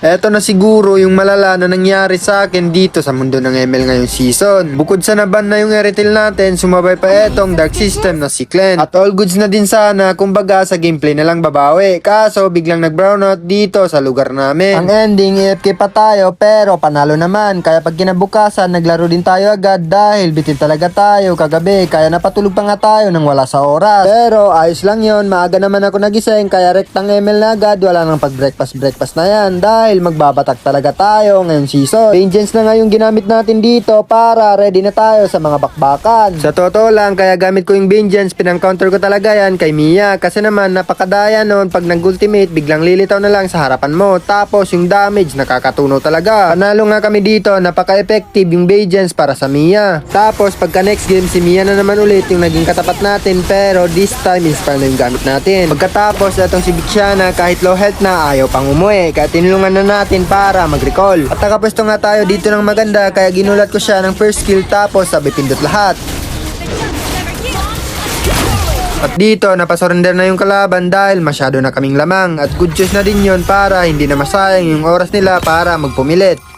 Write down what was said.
Eto na siguro yung malala na nangyari sa akin dito sa mundo ng ML ngayong season. Bukod sa naban na yung Eretil natin, sumabay pa etong dark system na si Clen. At all goods na din sana, kumbaga sa gameplay na lang babawi. Kaso biglang nag-brownout dito sa lugar namin. Ang ending, AFK pa tayo pero panalo naman. Kaya pag kinabukasan, naglaro din tayo agad dahil bitin talaga tayo kagabi. Kaya napatulog pa nga tayo nang wala sa oras. Pero ayos lang yon, maaga naman ako nagising kaya rektang ML na agad. Wala nang pag-breakfast na yan dahil magbabatak talaga tayo ngayong season. Vengeance na nga yung ginamit natin dito para ready na tayo sa mga bakbakan. Sa totoo lang, kaya gamit ko yung Vengeance, pinang-counter ko talaga yan kay Mia. Kasi naman, napakadaya nun, pag nag-ultimate, biglang lilitaw na lang sa harapan mo. Tapos yung damage, nakakatunaw talaga. Panalo nga kami dito, napaka-effective yung Vengeance para sa Mia. Tapos pagka next game, si Mia na naman ulit yung naging katapat natin. Pero this time, inspire na yung gamit natin. Pagkatapos, itong si Bixiana, kahit low health na, ayaw pang umuwi. Kaya tinulungan na natin para mag-recall. At nakapwesto nga tayo dito ng maganda kaya ginulat ko siya ng first skill tapos sabay pindot lahat. At dito napasurrender na yung kalaban dahil masyado na kaming lamang at good choice na din yon para hindi na masayang yung oras nila para magpumilit.